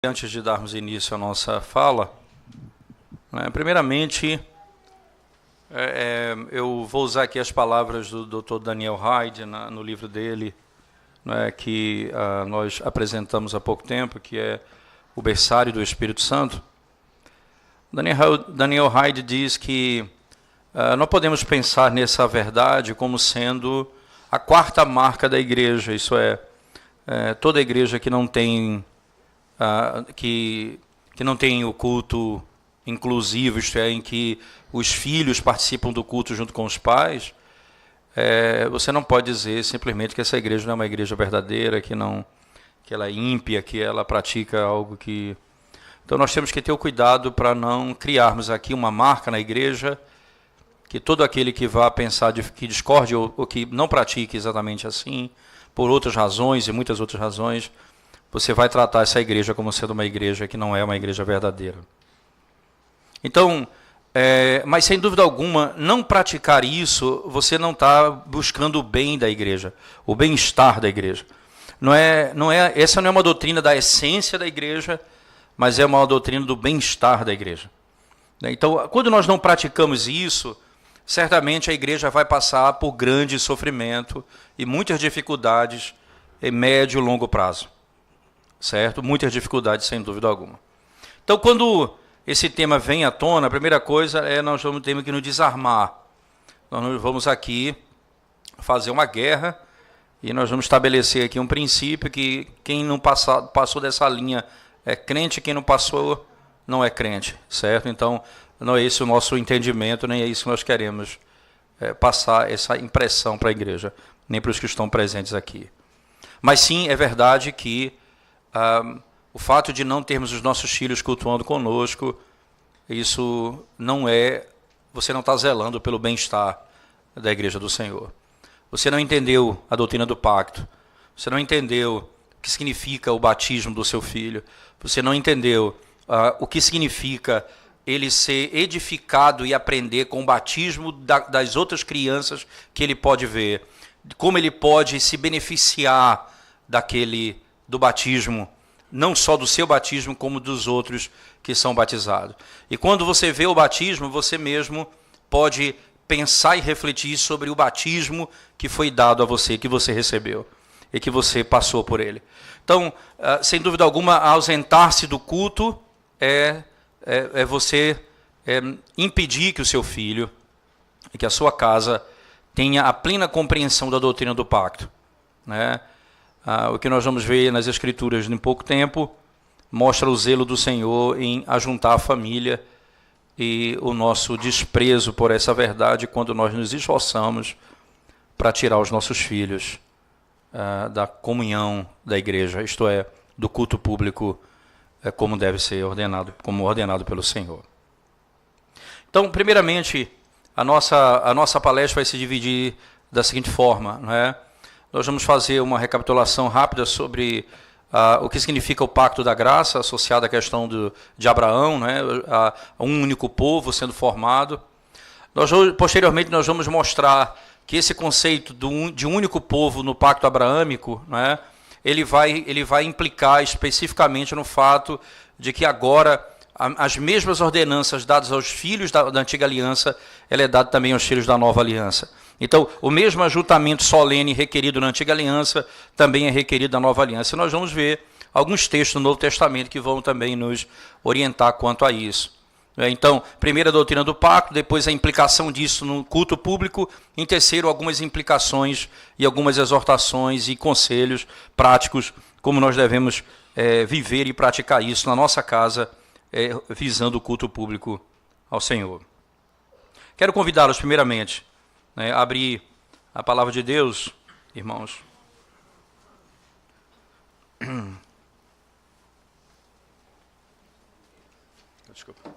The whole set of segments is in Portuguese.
Antes de darmos início à nossa fala, primeiramente, eu vou usar aqui as palavras do Dr. Daniel Hyde no livro dele, que nós apresentamos há pouco tempo, que é O Berçário do Espírito Santo. Daniel Hyde diz que não podemos pensar nessa verdade como sendo a quarta marca da igreja, isso é, toda igreja que não tem que não tem o culto inclusivo, isto é, em que os filhos participam do culto junto com os pais, você não pode dizer simplesmente que essa igreja não é uma igreja verdadeira, que ela é ímpia, que ela pratica algo que... Então nós temos que ter o cuidado para não criarmos aqui uma marca na igreja, que todo aquele que vá pensar que discorde ou que não pratique exatamente assim, por outras razões e muitas outras razões, você vai tratar essa igreja como sendo uma igreja que não é uma igreja verdadeira. Então, mas sem dúvida alguma, não praticar isso, você não está buscando o bem da igreja, o bem-estar da igreja. Essa não é uma doutrina da essência da igreja, mas é uma doutrina do bem-estar da igreja. Então, quando nós não praticamos isso, certamente a igreja vai passar por grande sofrimento e muitas dificuldades em médio e longo prazo. Certo? Muitas dificuldades, sem dúvida alguma. Então, quando esse tema vem à tona, a primeira coisa é nós vamos ter que nos desarmar. Nós vamos aqui fazer uma guerra e nós vamos estabelecer aqui um princípio que quem não passou dessa linha é crente, quem não passou não é crente, certo? Então, não é esse o nosso entendimento, nem é isso que nós queremos passar essa impressão para a igreja, nem para os que estão presentes aqui. Mas sim, é verdade que o fato de não termos os nossos filhos cultuando conosco, isso não é... Você não está zelando pelo bem-estar da igreja do Senhor. Você não entendeu a doutrina do pacto. Você não entendeu o que significa o batismo do seu filho. Você não entendeu o que significa ele ser edificado e aprender com o batismo das outras crianças que ele pode ver. Como ele pode se beneficiar do batismo, não só do seu batismo, como dos outros que são batizados. E quando você vê o batismo, você mesmo pode pensar e refletir sobre o batismo que foi dado a você, que você recebeu e que você passou por ele. Então, sem dúvida alguma, ausentar-se do culto é você impedir que o seu filho e que a sua casa tenha a plena compreensão da doutrina do pacto, né? O que nós vamos ver nas Escrituras em pouco tempo mostra o zelo do Senhor em ajuntar a família e o nosso desprezo por essa verdade quando nós nos esforçamos para tirar os nossos filhos da comunhão da igreja, isto é, do culto público como deve ser ordenado, como ordenado pelo Senhor. Então, primeiramente, a nossa palestra vai se dividir da seguinte forma, não é? Nós vamos fazer uma recapitulação rápida sobre o que significa o pacto da graça, associado à questão de Abraão, né, a um único povo sendo formado. Posteriormente, nós vamos mostrar que esse conceito de um único povo no pacto abraâmico, né, ele vai implicar especificamente no fato de que agora as mesmas ordenanças dadas aos filhos da antiga aliança, ela é dada também aos filhos da nova aliança. Então, o mesmo ajuntamento solene requerido na antiga aliança também é requerido na nova aliança. E nós vamos ver alguns textos do Novo Testamento que vão também nos orientar quanto a isso. Então, primeiro a doutrina do pacto, depois a implicação disso no culto público, em terceiro, algumas implicações e algumas exortações e conselhos práticos, como nós devemos viver e praticar isso na nossa casa, visando o culto público ao Senhor. Quero convidá-los, primeiramente, a abrir a palavra de Deus, irmãos. Desculpa.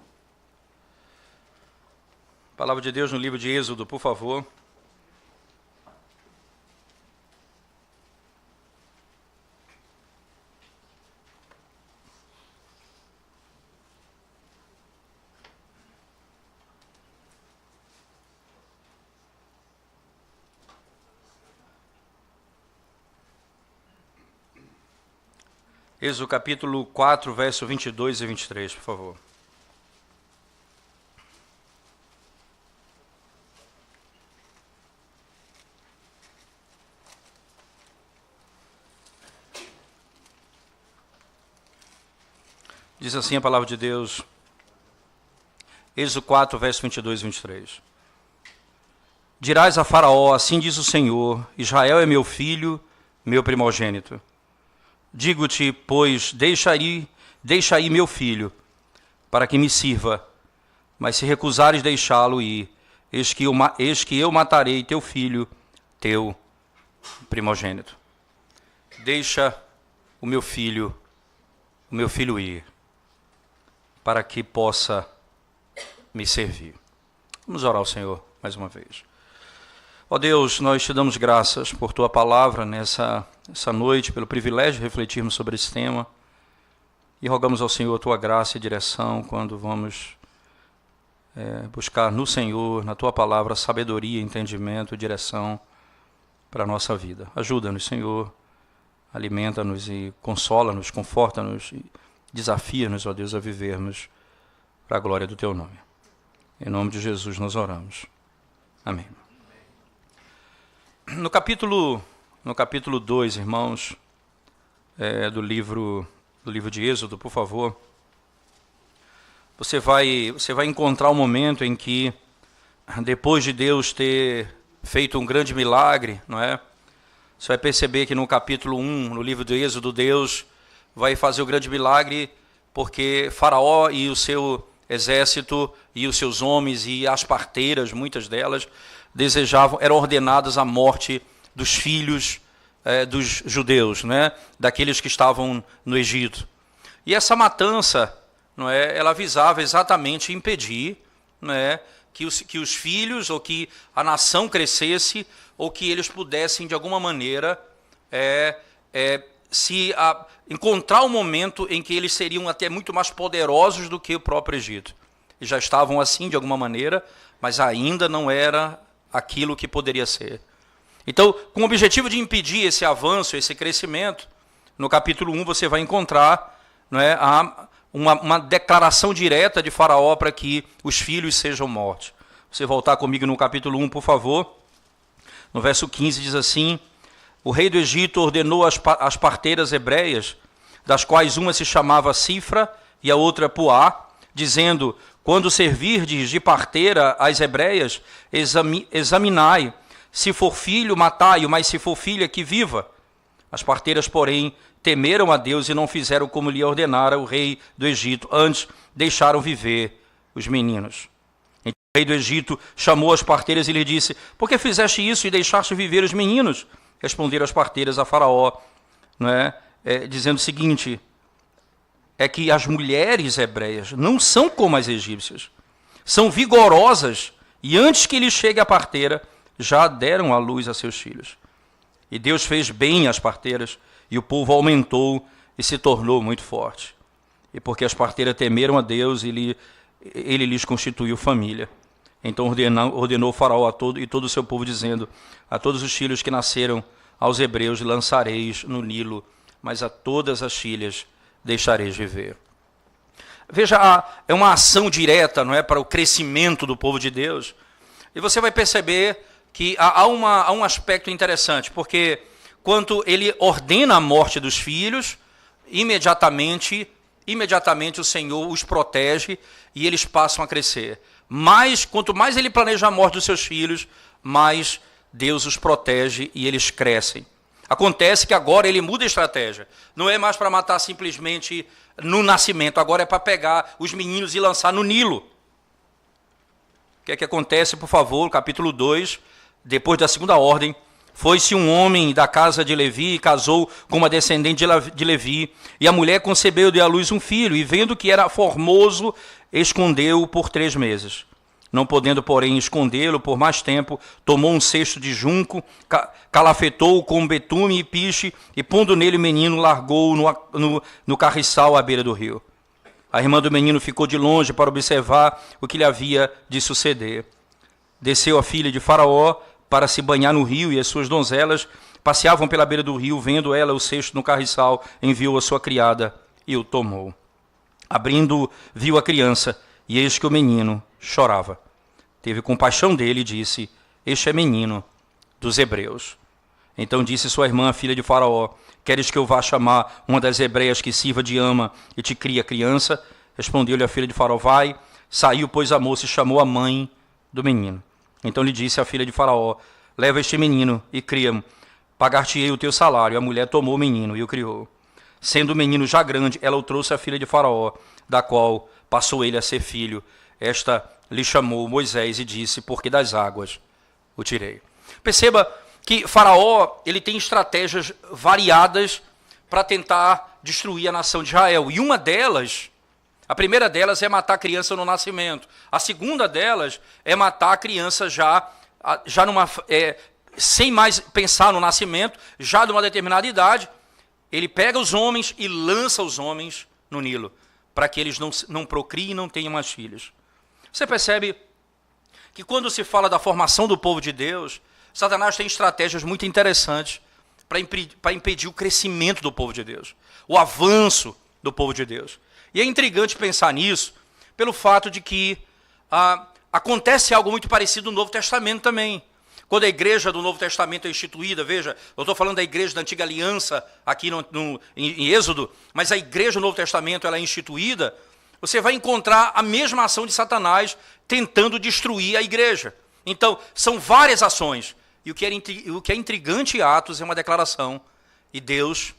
Palavra de Deus no livro de Êxodo, por favor. Êxodo capítulo 4, verso 22 e 23, por favor. Diz assim a palavra de Deus, Êxodo 4, verso 22 e 23. Dirás a Faraó, assim diz o Senhor, Israel é meu filho, meu primogênito. Digo-te, pois, deixa aí meu filho, para que me sirva. Mas se recusares deixá-lo ir, eis que eu matarei teu filho, teu primogênito. Deixa o meu filho ir, para que possa me servir. Vamos orar ao Senhor mais uma vez. Ó Deus, nós te damos graças por tua palavra nessa noite, pelo privilégio de refletirmos sobre esse tema. E rogamos ao Senhor a tua graça e direção quando vamos buscar no Senhor, na tua palavra, sabedoria, entendimento, direção para a nossa vida. Ajuda-nos, Senhor, alimenta-nos e consola-nos, conforta-nos e desafia-nos, ó Deus, a vivermos para a glória do teu nome. Em nome de Jesus nós oramos. Amém. No capítulo 2, irmãos, do livro de Êxodo, por favor, você vai encontrar um momento em que, depois de Deus ter feito um grande milagre, não é? Você vai perceber que no capítulo 1, no livro de Êxodo, Deus vai fazer o grande milagre porque Faraó e o seu exército e os seus homens e as parteiras, muitas delas, eram ordenadas a morte dos filhos dos judeus, né? Daqueles que estavam no Egito. E essa matança, não é, ela visava exatamente impedir, não é, que os filhos ou que a nação crescesse ou que eles pudessem, de alguma maneira, encontrar um momento em que eles seriam até muito mais poderosos do que o próprio Egito. E já estavam assim, de alguma maneira, mas ainda não era aquilo que poderia ser. Então, com o objetivo de impedir esse avanço, esse crescimento, no capítulo 1 você vai encontrar, não é, uma declaração direta de Faraó para que os filhos sejam mortos. Você voltar comigo no capítulo 1, por favor. No verso 15 diz assim: o rei do Egito ordenou as parteiras hebreias, das quais uma se chamava Cifra e a outra Puá, dizendo: quando servirdes de parteira às hebreias, examinai, se for filho, matai-o, mas se for filha, que viva. As parteiras, porém, temeram a Deus e não fizeram como lhe ordenara o rei do Egito, antes deixaram viver os meninos. Então o rei do Egito chamou as parteiras e lhe disse: por que fizeste isso e deixaste viver os meninos? Responderam as parteiras a Faraó, não é? Dizendo o seguinte: é que as mulheres hebreias não são como as egípcias, são vigorosas, e antes que lhe chegue a parteira, já deram à luz a seus filhos. E Deus fez bem às parteiras, e o povo aumentou e se tornou muito forte. E porque as parteiras temeram a Deus, ele lhes constituiu família. Então ordenou Faraó a todo o seu povo, dizendo: a todos os filhos que nasceram aos hebreus lançareis no Nilo, mas a todas as filhas deixareis viver. Veja, é uma ação direta, não é, para o crescimento do povo de Deus. E você vai perceber que há um aspecto interessante, porque quando ele ordena a morte dos filhos, imediatamente o Senhor os protege e eles passam a crescer. Mas, quanto mais ele planeja a morte dos seus filhos, mais Deus os protege e eles crescem. Acontece que agora ele muda a estratégia. Não é mais para matar simplesmente no nascimento, agora é para pegar os meninos e lançar no Nilo. O que é que acontece, por favor, capítulo 2, depois da segunda ordem: foi-se um homem da casa de Levi e casou com uma descendente de Levi, e a mulher concebeu e deu à luz um filho, e vendo que era formoso, escondeu-o por 3 meses. Não podendo, porém, escondê-lo por mais tempo, tomou um cesto de junco, calafetou-o com betume e piche, e pondo nele o menino, largou-o no carriçal à beira do rio. A irmã do menino ficou de longe para observar o que lhe havia de suceder. Desceu a filha de Faraó para se banhar no rio, e as suas donzelas passeavam pela beira do rio. Vendo ela o cesto no carriçal, enviou a sua criada e o tomou. Abrindo, viu a criança, e eis que o menino chorava. Teve compaixão dele e disse: este é menino dos hebreus. Então disse sua irmã, filha de Faraó: queres que eu vá chamar uma das hebreias que sirva de ama e te crie a criança? Respondeu-lhe a filha de Faraó: vai. Saiu, pois, a moça e chamou a mãe do menino. Então lhe disse a filha de Faraó: leva este menino e cria-mo, pagar-te-ei o teu salário. A mulher tomou o menino e o criou. Sendo o menino já grande, ela o trouxe à filha de Faraó, da qual passou ele a ser filho. Esta lhe chamou Moisés e disse: porque das águas o tirei. Perceba que Faraó ele tem estratégias variadas para tentar destruir a nação de Israel. E uma delas, a primeira delas é matar a criança no nascimento. A segunda delas é matar a criança já sem mais pensar no nascimento, já de uma determinada idade. Ele pega os homens e lança os homens no Nilo, para que eles não procriem e não tenham mais filhos. Você percebe que quando se fala da formação do povo de Deus, Satanás tem estratégias muito interessantes para impedir o crescimento do povo de Deus, o avanço do povo de Deus. E é intrigante pensar nisso, pelo fato de que acontece algo muito parecido no Novo Testamento também. Quando a igreja do Novo Testamento é instituída, veja, eu estou falando da igreja da Antiga Aliança aqui em Êxodo, mas a igreja do Novo Testamento ela é instituída, você vai encontrar a mesma ação de Satanás tentando destruir a igreja. Então, são várias ações. E o que é intrigante em Atos é uma declaração. E Deus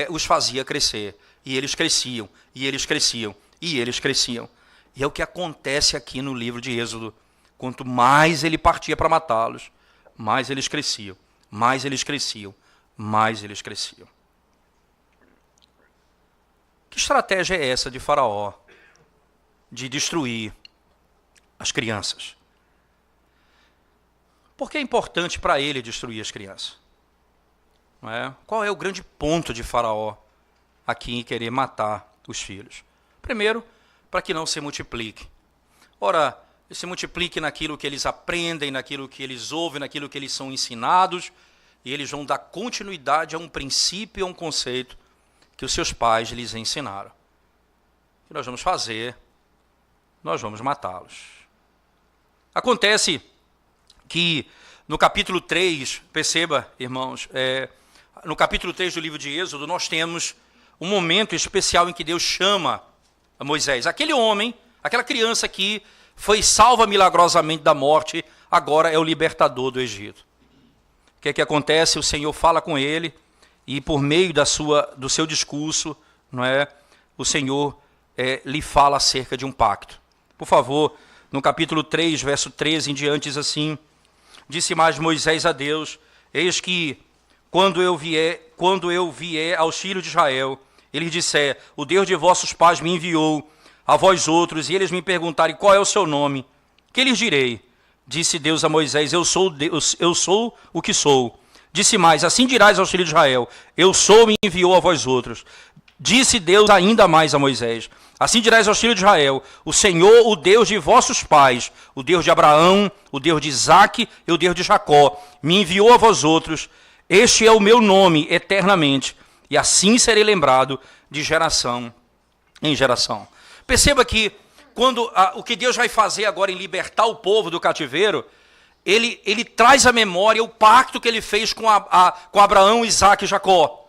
os fazia crescer. E eles cresciam, e eles cresciam, e eles cresciam. E é o que acontece aqui no livro de Êxodo. Quanto mais ele partia para matá-los, mais eles cresciam, mais eles cresciam, mais eles cresciam. Que estratégia é essa de Faraó de destruir as crianças? Por que é importante para ele destruir as crianças? Não é? Qual é o grande ponto de Faraó aqui em querer matar os filhos? Primeiro, para que não se multiplique. Ora, se multiplique naquilo que eles aprendem, naquilo que eles ouvem, naquilo que eles são ensinados, e eles vão dar continuidade a um princípio, a um conceito que os seus pais lhes ensinaram. O que nós vamos fazer? Nós vamos matá-los. Acontece que no capítulo 3, perceba, irmãos, no capítulo 3 do livro de Êxodo, nós temos um momento especial em que Deus chama a Moisés. Aquele homem, aquela criança que foi salva milagrosamente da morte, agora é o libertador do Egito. O que é que acontece? O Senhor fala com ele, e por meio do seu discurso, não é, o Senhor lhe fala acerca de um pacto. Por favor, no capítulo 3, verso 13 em diante, diz assim: disse mais Moisés a Deus: eis que quando eu vier aos filhos de Israel, eles disser: o Deus de vossos pais me enviou a vós outros, e eles me perguntarem: qual é o seu nome? Que lhes direi? Disse Deus a Moisés: eu sou Deus, eu sou o que sou. Disse mais: assim dirás aos filhos de Israel: eu sou, me enviou a vós outros. Disse Deus ainda mais a Moisés: assim dirás aos filhos de Israel: o Senhor, o Deus de vossos pais, o Deus de Abraão, o Deus de Isaque e o Deus de Jacó, me enviou a vós outros. Este é o meu nome eternamente, e assim serei lembrado de geração em geração. Perceba que quando o que Deus vai fazer agora em libertar o povo do cativeiro, ele traz à memória o pacto que ele fez com Abraão, Isaque e Jacó.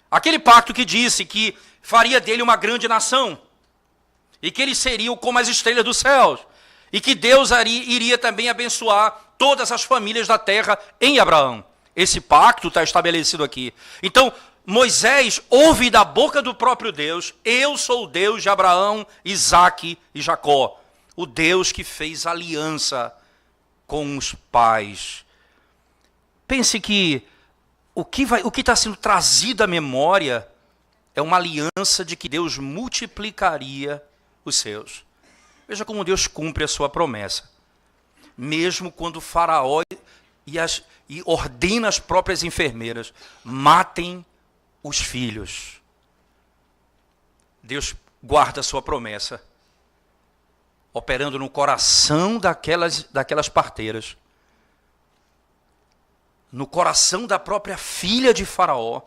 Aquele pacto que disse que faria dele uma grande nação, e que eles seriam como as estrelas dos céus, e que Deus iria também abençoar todas as famílias da terra em Abraão. Esse pacto está estabelecido aqui. Então, Moisés ouve da boca do próprio Deus: eu sou o Deus de Abraão, Isaque e Jacó, o Deus que fez aliança com os pais. Pense que o que está sendo trazido à memória é uma aliança de que Deus multiplicaria os seus. Veja como Deus cumpre a sua promessa. Mesmo quando o Faraó e ordena as próprias enfermeiras: matem os filhos. Deus guarda a sua promessa, operando no coração daquelas parteiras, no coração da própria filha de Faraó,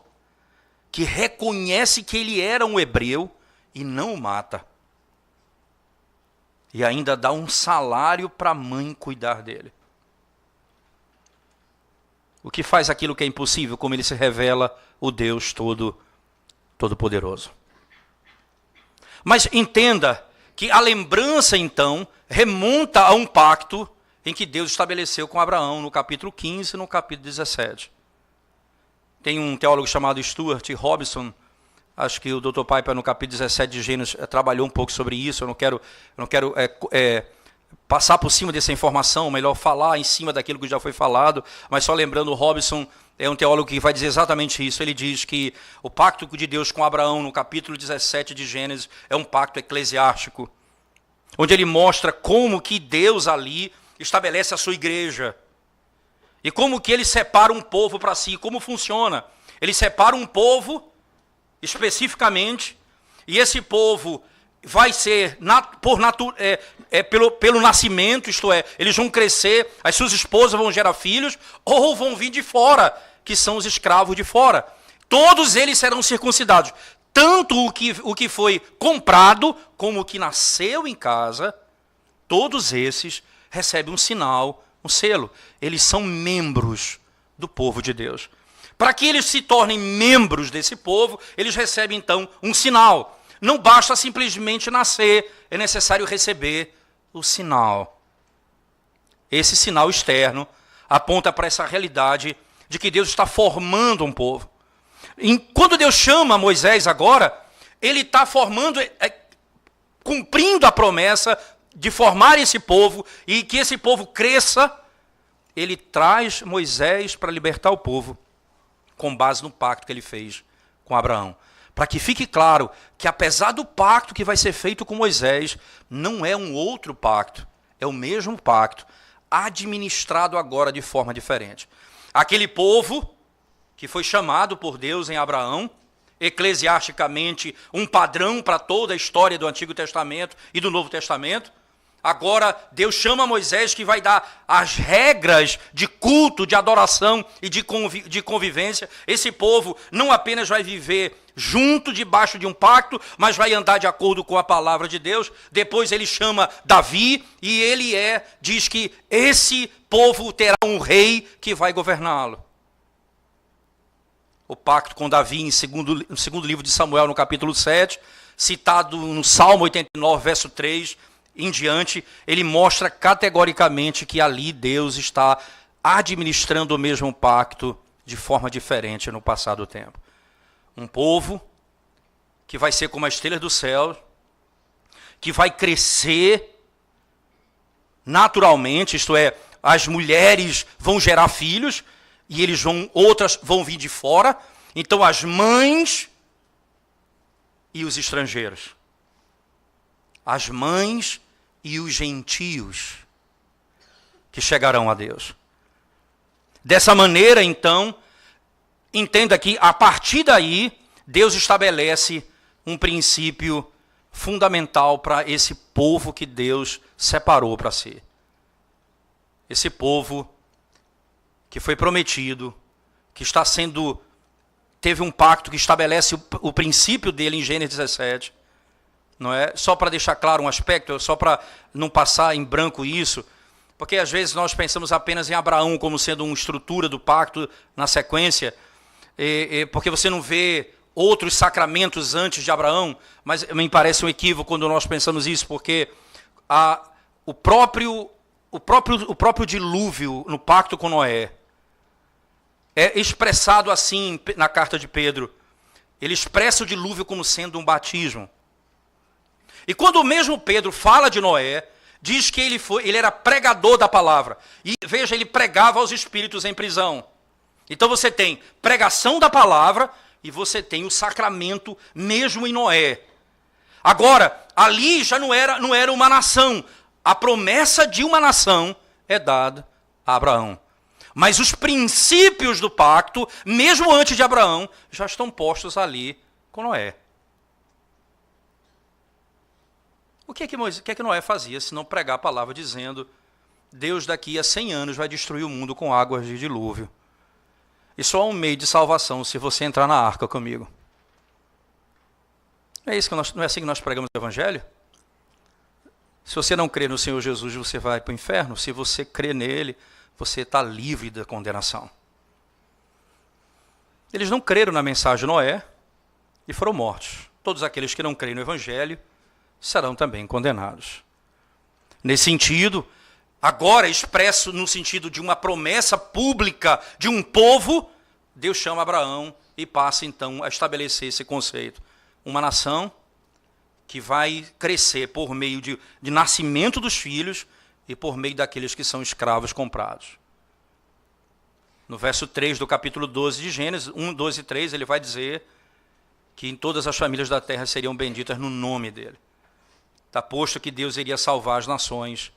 que reconhece que ele era um hebreu e não o mata. E ainda dá um salário para a mãe cuidar dele. O que faz aquilo que é impossível, como ele se revela o Deus Todo-Poderoso. Mas entenda que a lembrança, então, remonta a um pacto em que Deus estabeleceu com Abraão, no capítulo 15 e no capítulo 17. Tem um teólogo chamado Stuart Robinson, acho que o Dr. Piper, no capítulo 17 de Gênesis, trabalhou um pouco sobre isso. Eu não quero passar por cima dessa informação, melhor falar em cima daquilo que já foi falado, mas só lembrando, o Robinson é um teólogo que vai dizer exatamente isso. Ele diz que o pacto de Deus com Abraão, no capítulo 17 de Gênesis, é um pacto eclesiástico, onde ele mostra como que Deus ali estabelece a sua igreja, e como que ele separa um povo para si. Como funciona? Ele separa um povo especificamente, e esse povo vai ser pelo nascimento, isto é, eles vão crescer, as suas esposas vão gerar filhos, ou vão vir de fora, que são os escravos de fora. Todos eles serão circuncidados, tanto o que foi comprado, como o que nasceu em casa. Todos esses recebem um sinal, um selo. Eles são membros do povo de Deus. Para que eles se tornem membros desse povo, eles recebem então um sinal. Não basta simplesmente nascer, é necessário receber o sinal. Esse sinal externo aponta para essa realidade de que Deus está formando um povo. Quando Deus chama Moisés agora, ele está formando, cumprindo a promessa de formar esse povo e que esse povo cresça. Ele traz Moisés para libertar o povo, com base no pacto que ele fez com Abraão. Para que fique claro que, apesar do pacto que vai ser feito com Moisés, não é um outro pacto, é o mesmo pacto, administrado agora de forma diferente. Aquele povo que foi chamado por Deus em Abraão, eclesiasticamente um padrão para toda a história do Antigo Testamento e do Novo Testamento, agora Deus chama Moisés, que vai dar as regras de culto, de adoração e de convivência. Esse povo não apenas vai viver junto, debaixo de um pacto, mas vai andar de acordo com a palavra de Deus. Depois ele chama Davi, e ele diz que esse povo terá um rei que vai governá-lo. O pacto com Davi, no segundo livro de Samuel, no capítulo 7, citado no Salmo 89, verso 3, em diante, ele mostra categoricamente que ali Deus está administrando o mesmo pacto de forma diferente no passar do tempo. Um povo que vai ser como a estrela do céu, que vai crescer naturalmente, isto é, as mulheres vão gerar filhos e outras vão vir de fora. Então as mães e os estrangeiros, as mães e os gentios que chegarão a Deus. Dessa maneira, então, entenda que a partir daí, Deus estabelece um princípio fundamental para esse povo que Deus separou para si. Esse povo que foi prometido, que teve um pacto que estabelece o princípio dele em Gênesis 17, não é? Só para deixar claro um aspecto, só para não passar em branco isso, porque às vezes nós pensamos apenas em Abraão como sendo uma estrutura do pacto na sequência, porque você não vê outros sacramentos antes de Abraão, mas me parece um equívoco quando nós pensamos isso, porque o próprio dilúvio no pacto com Noé é expressado assim na carta de Pedro. Ele expressa o dilúvio como sendo um batismo. E quando o mesmo Pedro fala de Noé, diz que ele era pregador da palavra. E veja, ele pregava aos espíritos em prisão. Então você tem pregação da palavra e você tem o sacramento mesmo em Noé. Agora, ali já não era uma nação. A promessa de uma nação é dada a Abraão. Mas os princípios do pacto, mesmo antes de Abraão, já estão postos ali com Noé. O que é que Noé fazia se não pregar a palavra dizendo: Deus daqui a 100 anos vai destruir o mundo com águas de dilúvio? E só há um meio de salvação se você entrar na arca comigo. Não é assim que nós pregamos o Evangelho? Se você não crê no Senhor Jesus, você vai para o inferno. Se você crê nele, você está livre da condenação. Eles não creram na mensagem de Noé e foram mortos. Todos aqueles que não creem no Evangelho serão também condenados. Nesse sentido, agora expresso no sentido de uma promessa pública de um povo, Deus chama Abraão e passa então a estabelecer esse conceito. Uma nação que vai crescer por meio de nascimento dos filhos e por meio daqueles que são escravos comprados. No verso 3 do capítulo 12 de Gênesis, 1, 12 e 3, ele vai dizer que em todas as famílias da terra seriam benditas no nome dele. Está posto que Deus iria salvar as nações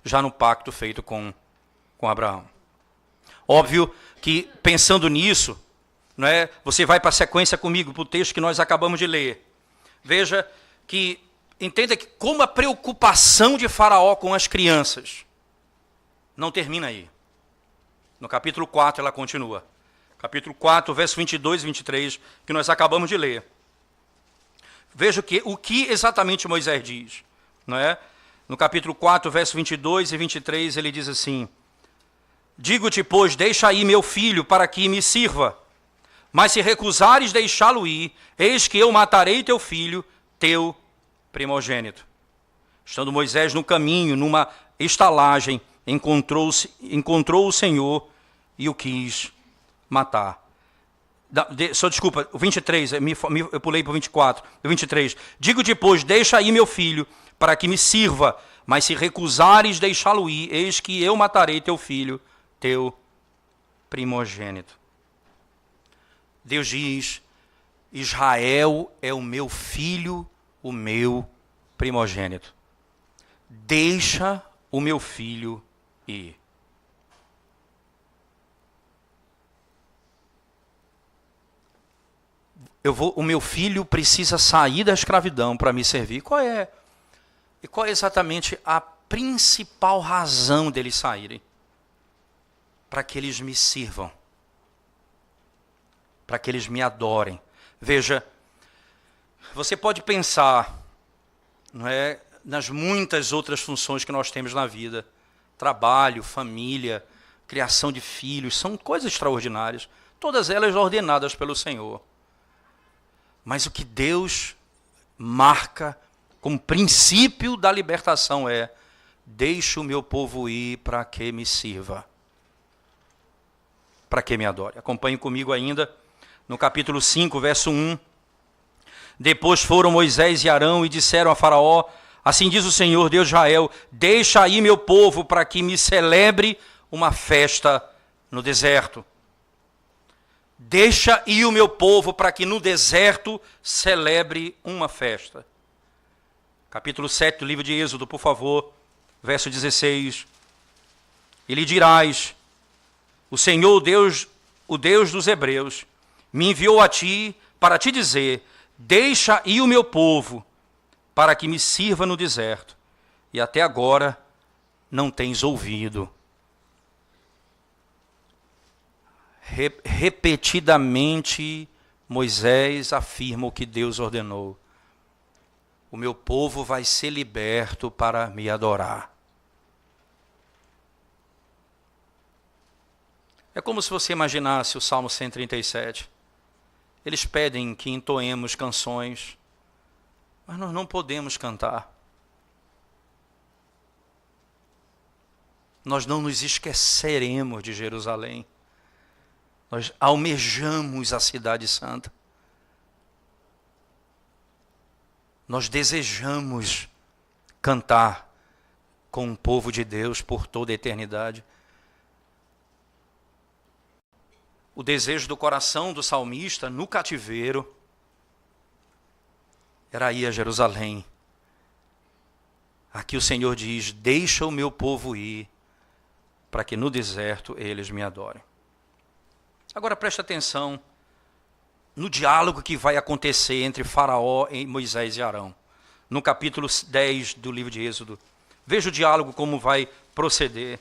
já no pacto feito com Abraão. Óbvio que, pensando nisso, não é, você vai para a sequência comigo, para o texto que nós acabamos de ler. Veja que, entenda que como a preocupação de Faraó com as crianças não termina aí. No capítulo 4 ela continua. Capítulo 4, verso 22 e 23, que nós acabamos de ler. Veja o que exatamente Moisés diz. Não é? No capítulo 4, verso 22 e 23, ele diz assim: digo-te, pois, deixa aí meu filho para que me sirva. Mas se recusares deixá-lo ir, eis que eu matarei teu filho, teu primogênito. Estando Moisés no caminho, numa estalagem, encontrou o Senhor e o quis matar. Desculpa, o 23, eu pulei para o 24. O 23, digo-te, pois, deixa aí meu filho, para que me sirva, mas se recusares deixá-lo ir, eis que eu matarei teu filho, teu primogênito. Deus diz: Israel é o meu filho, o meu primogênito. Deixa o meu filho ir. O meu filho precisa sair da escravidão para me servir. Qual é exatamente a principal razão deles saírem? Para que eles me sirvam. Para que eles me adorem. Veja, você pode pensar, não é, nas muitas outras funções que nós temos na vida. Trabalho, família, criação de filhos, são coisas extraordinárias. Todas elas ordenadas pelo Senhor. Mas o que Deus marca como princípio da libertação é: deixa o meu povo ir para que me sirva, para que me adore. Acompanhe comigo ainda no capítulo 5, verso 1. Depois foram Moisés e Arão e disseram a Faraó: assim diz o Senhor, Deus de Israel, deixa aí meu povo para que me celebre uma festa no deserto. Deixa ir o meu povo para que no deserto celebre uma festa. Capítulo 7 do livro de Êxodo, por favor, verso 16. E lhe dirás: o Senhor, o Deus dos Hebreus, me enviou a ti para te dizer: deixa ir o meu povo para que me sirva no deserto. E até agora não tens ouvido. Repetidamente Moisés afirma o que Deus ordenou: o meu povo vai ser liberto para me adorar. É como se você imaginasse o Salmo 137. Eles pedem que entoemos canções, mas nós não podemos cantar. Nós não nos esqueceremos de Jerusalém. Nós almejamos a cidade santa. Nós desejamos cantar com o povo de Deus por toda a eternidade. O desejo do coração do salmista no cativeiro era ir a Jerusalém. Aqui o Senhor diz: deixa o meu povo ir, para que no deserto eles me adorem. Agora preste atenção no diálogo que vai acontecer entre Faraó e Moisés e Arão. No capítulo 10 do livro de Êxodo. Veja o diálogo como vai proceder.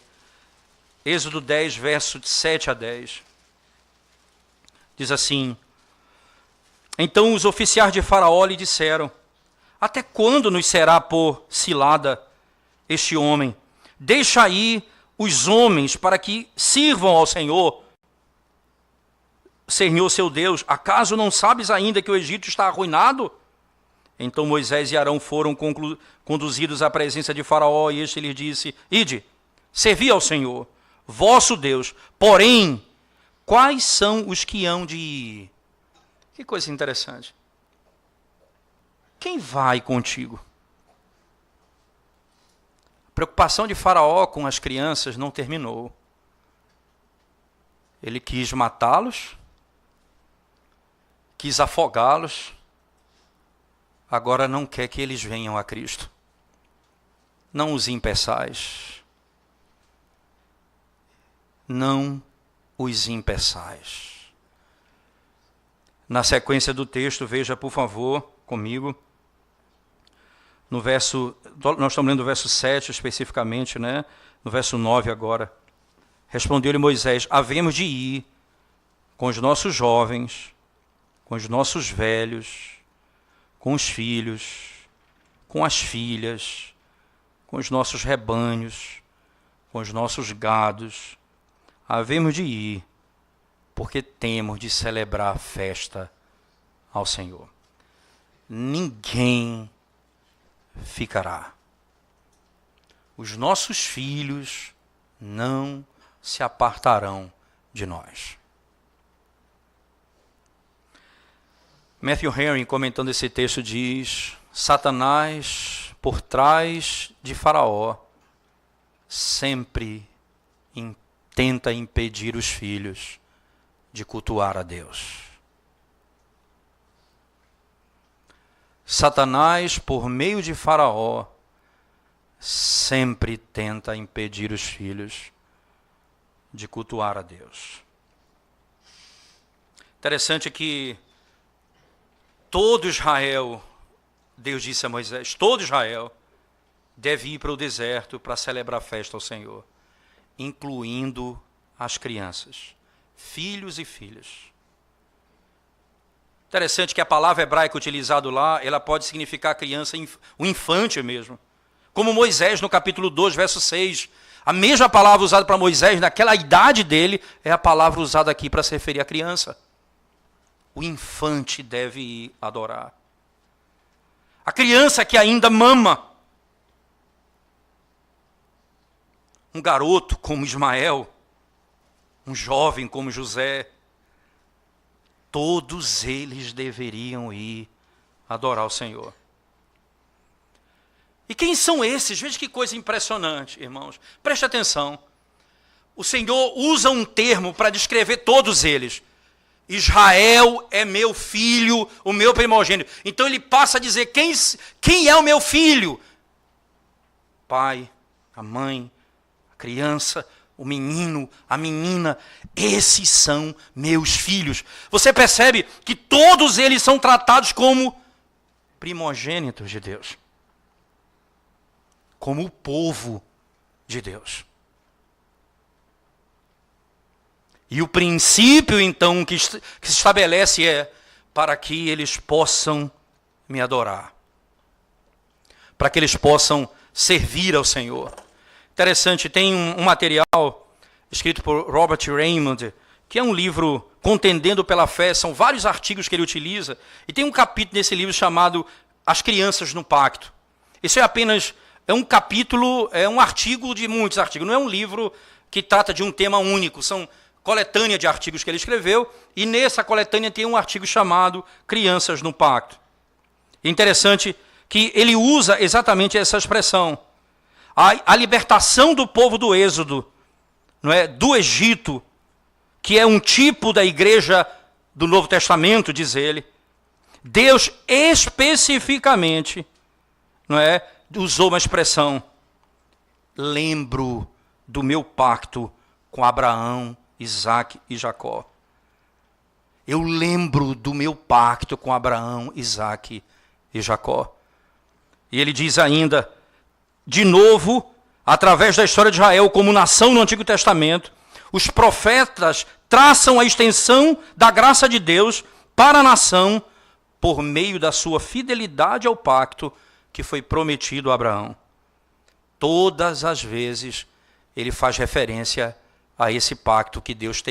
Êxodo 10, verso 7 a 10. Diz assim: então os oficiais de Faraó lhe disseram: até quando nos será por cilada este homem? Deixa aí os homens para que sirvam ao Senhor seu Deus. Acaso não sabes ainda que o Egito está arruinado? Então Moisés e Arão foram conduzidos à presença de Faraó, e este lhes disse: ide, servi ao Senhor, vosso Deus. Porém, quais são os que hão de ir? Que coisa interessante. Quem vai contigo? A preocupação de Faraó com as crianças não terminou. Ele quis matá-los, quis afogá-los, agora não quer que eles venham a Cristo. Não os impeçais. Não os impeçais. Na sequência do texto, veja, por favor, comigo, no verso, nós estamos lendo o verso 7 especificamente, né? No verso 9 agora. Respondeu-lhe Moisés: havemos de ir com os nossos jovens, com os nossos velhos, com os filhos, com as filhas, com os nossos rebanhos, com os nossos gados. Havemos de ir, porque temos de celebrar a festa ao Senhor. Ninguém ficará. Os nossos filhos não se apartarão de nós. Matthew Henry, comentando esse texto, diz: Satanás, por trás de Faraó, sempre tenta impedir os filhos de cultuar a Deus. Satanás, por meio de Faraó, sempre tenta impedir os filhos de cultuar a Deus. Interessante que todo Israel, Deus disse a Moisés, todo Israel deve ir para o deserto para celebrar a festa ao Senhor, incluindo as crianças, filhos e filhas. Interessante que a palavra hebraica utilizada lá, ela pode significar criança, o infante mesmo. Como Moisés no capítulo 2, verso 6. A mesma palavra usada para Moisés, naquela idade dele, é a palavra usada aqui para se referir à criança. O infante deve ir adorar. A criança que ainda mama. Um garoto como Ismael, um jovem como José, todos eles deveriam ir adorar o Senhor. E quem são esses? Veja que coisa impressionante, irmãos. Preste atenção. O Senhor usa um termo para descrever todos eles. Israel é meu filho, o meu primogênito. Então ele passa a dizer, quem é o meu filho? Pai, a mãe, a criança, o menino, a menina, esses são meus filhos. Você percebe que todos eles são tratados como primogênitos de Deus. Como o povo de Deus. E o princípio, então, que se estabelece é para que eles possam me adorar. Para que eles possam servir ao Senhor. Interessante, tem um material escrito por Robert Raymond, que é um livro Contendendo pela Fé, são vários artigos que ele utiliza, e tem um capítulo nesse livro chamado As Crianças no Pacto. Isso é apenas um capítulo, é um artigo de muitos artigos, não é um livro que trata de um tema único, são coletânea de artigos que ele escreveu, e nessa coletânea tem um artigo chamado Crianças no Pacto. Interessante que ele usa exatamente essa expressão. A libertação do povo do Êxodo, não é, do Egito, que é um tipo da igreja do Novo Testamento, diz ele, Deus especificamente, não é, usou uma expressão: lembro do meu pacto com Abraão, Isaque e Jacó. Eu lembro do meu pacto com Abraão, Isaque e Jacó. E ele diz ainda, de novo, através da história de Israel como nação no Antigo Testamento, Os profetas traçam a extensão da graça de Deus para a nação por meio da sua fidelidade ao pacto que foi prometido a Abraão. Todas as vezes ele faz referência a esse pacto que Deus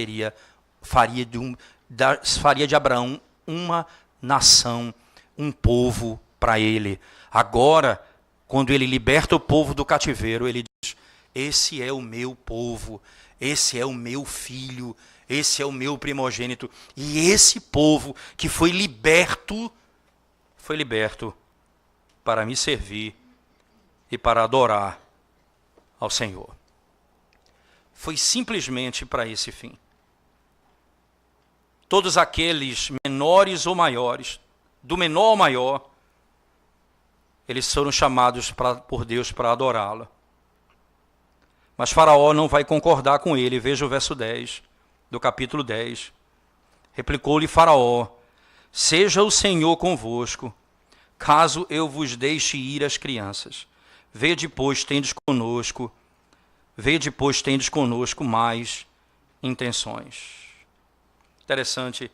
faria de Abraão uma nação, um povo para ele. Agora, quando ele liberta o povo do cativeiro, ele diz: esse é o meu povo, esse é o meu filho, esse é o meu primogênito. E esse povo que foi liberto para me servir e para adorar ao Senhor. Foi simplesmente para esse fim. Todos aqueles menores ou maiores, do menor ao maior, eles foram chamados por Deus para adorá-lo. Mas Faraó não vai concordar com ele. Veja o verso 10 do capítulo 10. Replicou-lhe Faraó: seja o Senhor convosco, caso eu vos deixe ir as crianças. Vede, pois, tendes conosco mais intenções. Interessante,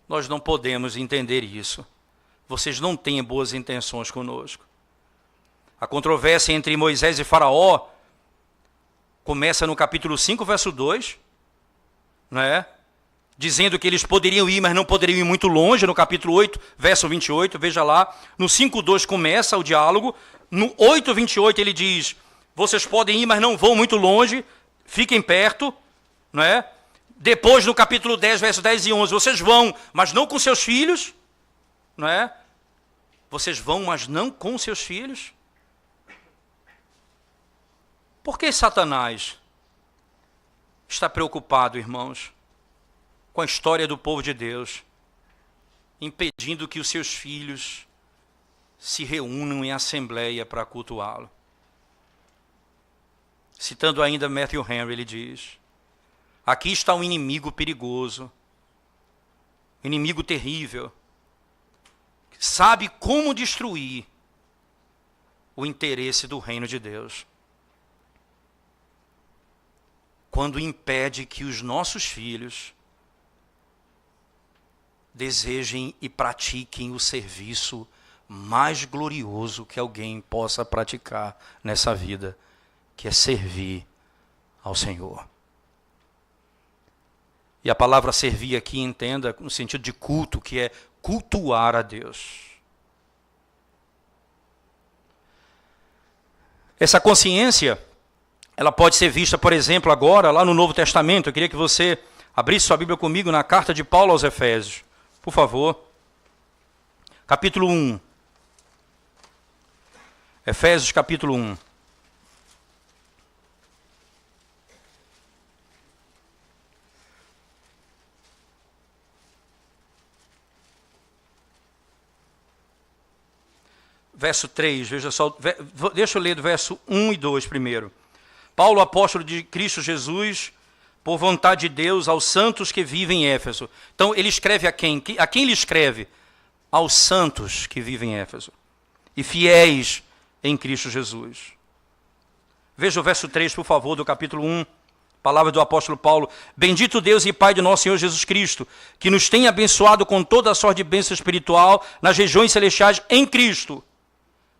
nós não podemos entender isso. Vocês não têm boas intenções conosco. A controvérsia entre Moisés e Faraó começa no capítulo 5, verso 2, não é? Dizendo que eles poderiam ir, mas não poderiam ir muito longe. No capítulo 8, verso 28, veja lá. No 5:2 começa o diálogo. No 8:28 ele diz: vocês podem ir, mas não vão muito longe, fiquem perto, não é? Depois, no capítulo 10, verso 10 e 11, vocês vão, mas não com seus filhos, não é? Vocês vão, mas não com seus filhos. Por que Satanás está preocupado, irmãos, com a história do povo de Deus, impedindo que os seus filhos se reúnam em assembleia para cultuá-lo? Citando ainda Matthew Henry, ele diz: aqui está um inimigo perigoso, inimigo terrível, que sabe como destruir o interesse do reino de Deus, quando impede que os nossos filhos desejem e pratiquem o serviço mais glorioso que alguém possa praticar nessa vida, que é servir ao Senhor. E a palavra servir aqui, entenda no sentido de culto, que é cultuar a Deus. Essa consciência, ela pode ser vista, por exemplo, agora, lá no Novo Testamento. Eu queria que você abrisse sua Bíblia comigo na carta de Paulo aos Efésios. Por favor. Capítulo 1. Efésios, capítulo 1. Verso 3, veja só, deixa eu ler do verso 1 e 2 primeiro. Paulo, apóstolo de Cristo Jesus, por vontade de Deus, aos santos que vivem em Éfeso. Então, ele escreve a quem? A quem ele escreve? Aos santos que vivem em Éfeso e fiéis em Cristo Jesus. Veja o verso 3, por favor, do capítulo 1. Palavra do apóstolo Paulo: bendito Deus e Pai de nosso Senhor Jesus Cristo, que nos tem abençoado com toda a sorte de bênção espiritual nas regiões celestiais em Cristo.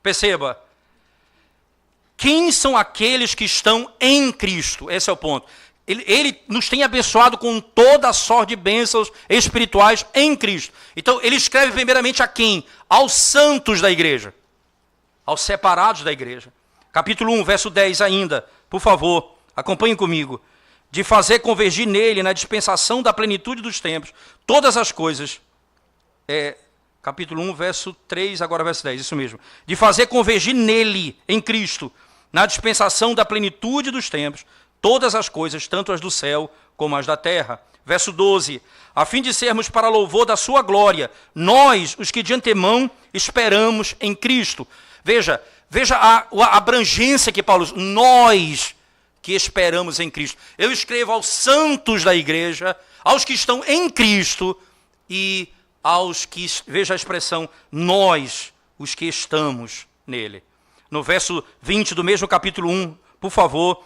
Perceba, quem são aqueles que estão em Cristo? Esse é o ponto. Ele nos tem abençoado com toda a sorte de bênçãos espirituais em Cristo. Então, ele escreve primeiramente a quem? Aos santos da igreja, aos separados da igreja. Capítulo 1, verso 10 ainda, por favor, acompanhem comigo. De fazer convergir nele, na dispensação da plenitude dos tempos, todas as coisas. Capítulo 1, verso 3, agora verso 10, isso mesmo. De fazer convergir nele, em Cristo, na dispensação da plenitude dos tempos, todas as coisas, tanto as do céu como as da terra. Verso 12. A fim de sermos para louvor da sua glória, nós, os que de antemão esperamos em Cristo. Veja a abrangência que Paulo usa. Nós que esperamos em Cristo. Eu escrevo aos santos da igreja, aos que estão em Cristo e aos que, veja a expressão, nós, os que estamos nele. No verso 20 do mesmo capítulo 1, por favor,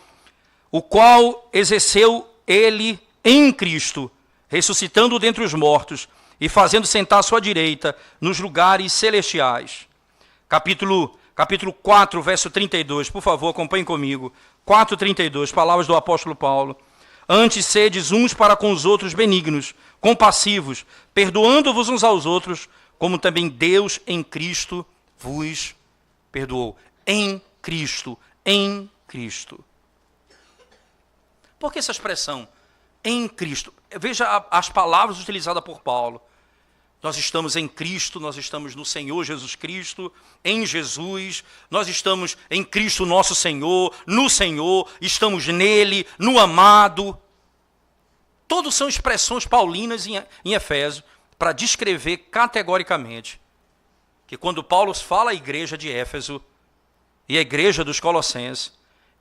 o qual exerceu ele em Cristo, ressuscitando dentre os mortos e fazendo sentar à sua direita nos lugares celestiais. Capítulo 4, verso 32, por favor, acompanhem comigo. 4:32, palavras do apóstolo Paulo. Antes sedes uns para com os outros benignos, compassivos, perdoando-vos uns aos outros, como também Deus em Cristo vos perdoou. Em Cristo, em Cristo. Por que essa expressão? Em Cristo. Veja as palavras utilizadas por Paulo. Nós estamos em Cristo, nós estamos no Senhor Jesus Cristo, em Jesus, nós estamos em Cristo nosso Senhor, no Senhor, estamos nele, no amado. Todos são expressões paulinas em Efésios para descrever categoricamente que quando Paulo fala à igreja de Éfeso e à igreja dos Colossenses,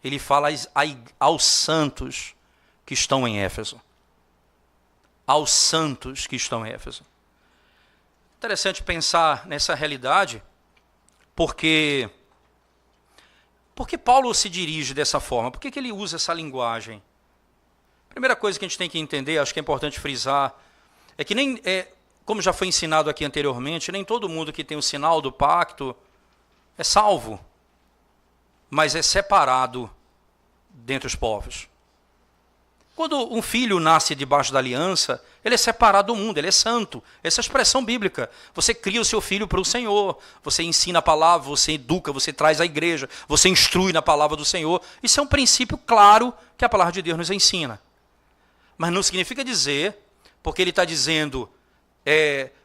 ele fala aos santos que estão em Éfeso. Aos santos que estão em Éfeso. Interessante pensar nessa realidade, porque Paulo se dirige dessa forma? Por que ele usa essa linguagem? Primeira coisa que a gente tem que entender, acho que é importante frisar, é que como já foi ensinado aqui anteriormente, nem todo mundo que tem o sinal do pacto é salvo, mas é separado dentre os povos. Quando um filho nasce debaixo da aliança, ele é separado do mundo, ele é santo. Essa é a expressão bíblica. Você cria o seu filho para o Senhor, você ensina a palavra, você educa, você traz à igreja, você instrui na palavra do Senhor. Isso é um princípio claro que a palavra de Deus nos ensina. Mas não significa dizer, porque ele está dizendo,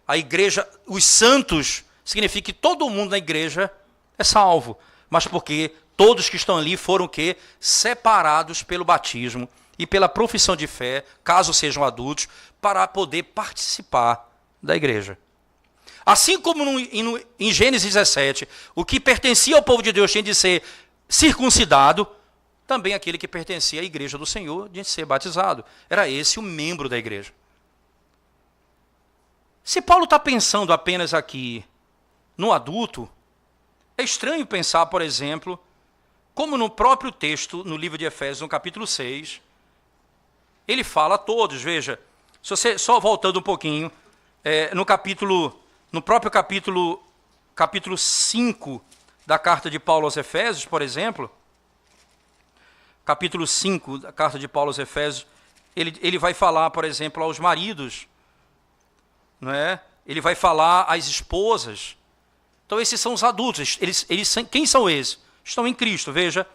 a igreja, os santos, significa que todo mundo na igreja é salvo. Mas porque todos que estão ali foram o quê? Separados pelo batismo e pela profissão de fé, caso sejam adultos, para poder participar da igreja. Assim como em Gênesis 17, o que pertencia ao povo de Deus tinha de ser circuncidado, também aquele que pertencia à igreja do Senhor tinha de ser batizado. Era esse o membro da igreja. Se Paulo está pensando apenas aqui no adulto, é estranho pensar, por exemplo, como no próprio texto, no livro de Efésios, no capítulo 6, ele fala a todos. Veja, se você, só voltando um pouquinho, no próprio capítulo 5 da carta de Paulo aos Efésios, por exemplo, capítulo 5 da carta de Paulo aos Efésios, ele vai falar, por exemplo, aos maridos, não é? Ele vai falar às esposas. Então esses são os adultos. Quem são esses? Estão em Cristo. Veja,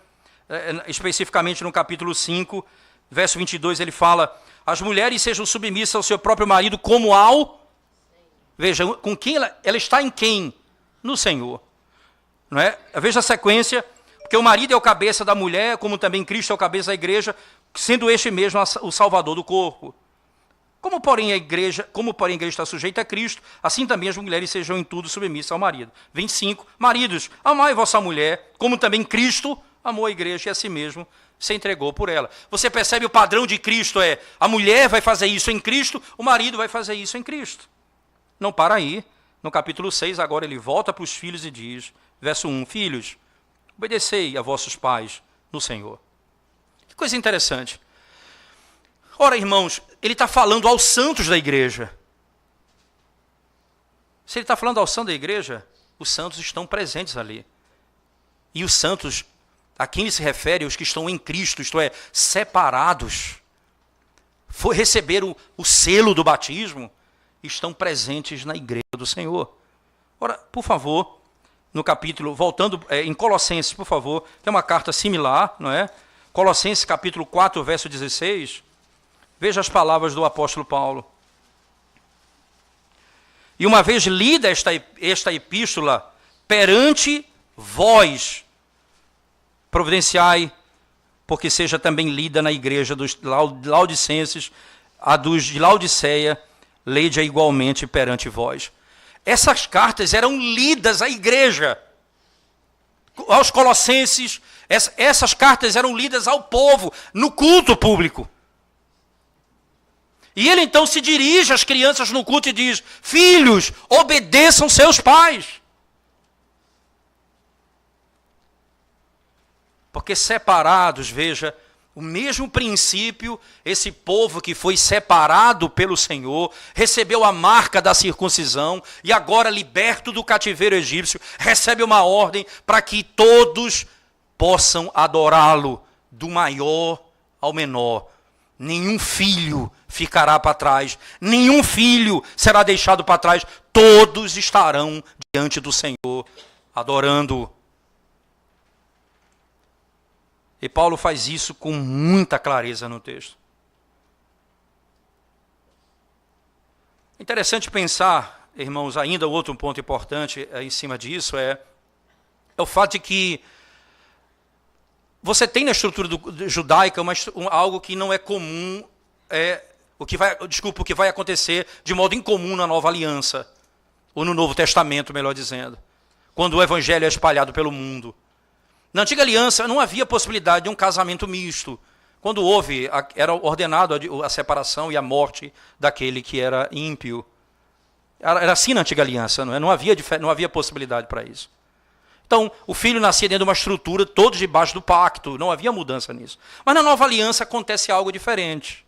especificamente no capítulo 5, verso 22, ele fala: as mulheres sejam submissas ao seu próprio marido como ao... Veja, com quem ela está em quem? No Senhor. Não é? Veja a sequência, porque o marido é o cabeça da mulher, como também Cristo é o cabeça da igreja, sendo este mesmo o salvador do corpo. Como porém a igreja está sujeita a Cristo, assim também as mulheres sejam em tudo submissas ao marido. 25, maridos, amai vossa mulher, como também Cristo amou a igreja e a si mesmo se entregou por ela. Você percebe o padrão de Cristo a mulher vai fazer isso em Cristo, o marido vai fazer isso em Cristo. Não para aí. No capítulo 6, agora ele volta para os filhos e diz, verso 1, filhos, obedecei a vossos pais no Senhor. Que coisa interessante. Ora, irmãos, ele está falando aos santos da igreja. Se ele está falando aos santos da igreja, os santos estão presentes ali. E os santos, a quem ele se refere, os que estão em Cristo, isto é, separados, receberam o selo do batismo, estão presentes na igreja do Senhor. Ora, por favor, no capítulo, voltando em Colossenses, por favor, tem uma carta similar, não é? Colossenses capítulo 4, verso 16, veja as palavras do apóstolo Paulo. E uma vez lida esta epístola perante vós, providenciai, porque seja também lida na igreja dos Laodicenses, a dos de Laodiceia, lede-a igualmente perante vós. Essas cartas eram lidas à igreja, aos colossenses, essas cartas eram lidas ao povo, no culto público. E ele então se dirige às crianças no culto e diz, filhos, obedeçam seus pais. Porque separados, veja, O mesmo princípio, esse povo que foi separado pelo Senhor, recebeu a marca da circuncisão e agora liberto do cativeiro egípcio, recebe uma ordem para que todos possam adorá-lo, do maior ao menor. Nenhum filho ficará para trás, nenhum filho será deixado para trás, todos estarão diante do Senhor, adorando-o. E Paulo faz isso com muita clareza no texto. Interessante pensar, irmãos, ainda outro ponto importante em cima disso é o fato de que você tem na estrutura judaica algo que não é comum, o que vai acontecer de modo incomum na Nova Aliança, ou no Novo Testamento, melhor dizendo, quando o Evangelho é espalhado pelo mundo. Na Antiga Aliança não havia possibilidade de um casamento misto. Quando houve, era ordenado a separação e a morte daquele que era ímpio. Era assim na Antiga Aliança, não é? Não havia possibilidade para isso. Então, o filho nascia dentro de uma estrutura, todos debaixo do pacto, não havia mudança nisso. Mas na Nova Aliança acontece algo diferente.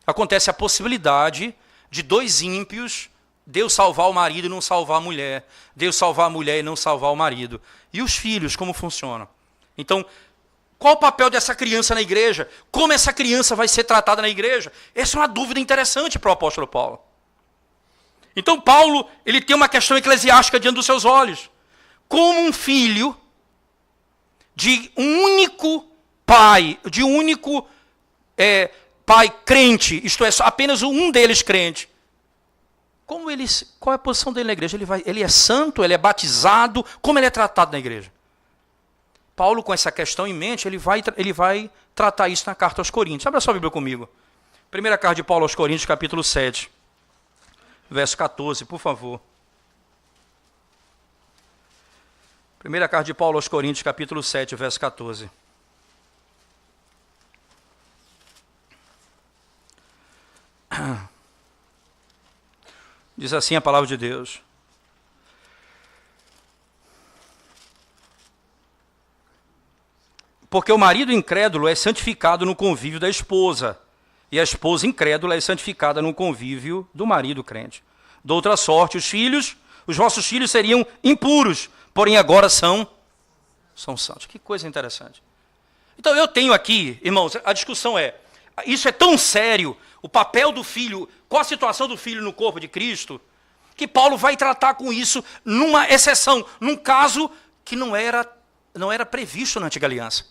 Acontece a possibilidade de dois ímpios, Deus salvar o marido e não salvar a mulher. Deus salvar a mulher e não salvar o marido. E os filhos, como funcionam? Então, qual o papel dessa criança na igreja? Como essa criança vai ser tratada na igreja? Essa é uma dúvida interessante para o apóstolo Paulo. Então, Paulo, ele tem uma questão eclesiástica diante dos seus olhos. Como um filho de um único pai, de um único pai crente, isto é, apenas um deles crente, qual é a posição dele na igreja? Ele é santo, ele é batizado, como ele é tratado na igreja? Paulo, com essa questão em mente, ele vai tratar isso na carta aos Coríntios. Abra sua Bíblia comigo. Primeira carta de Paulo aos Coríntios, capítulo 7, verso 14, por favor. Primeira carta de Paulo aos Coríntios, capítulo 7, verso 14. Diz assim a palavra de Deus. Porque o marido incrédulo é santificado no convívio da esposa, e a esposa incrédula é santificada no convívio do marido crente. De outra sorte, os vossos filhos seriam impuros, porém agora são santos. Que coisa interessante. Então eu tenho aqui, irmãos, a discussão isso é tão sério, o papel do filho, qual a situação do filho no corpo de Cristo, que Paulo vai tratar com isso numa exceção, num caso que não era previsto na Antiga Aliança.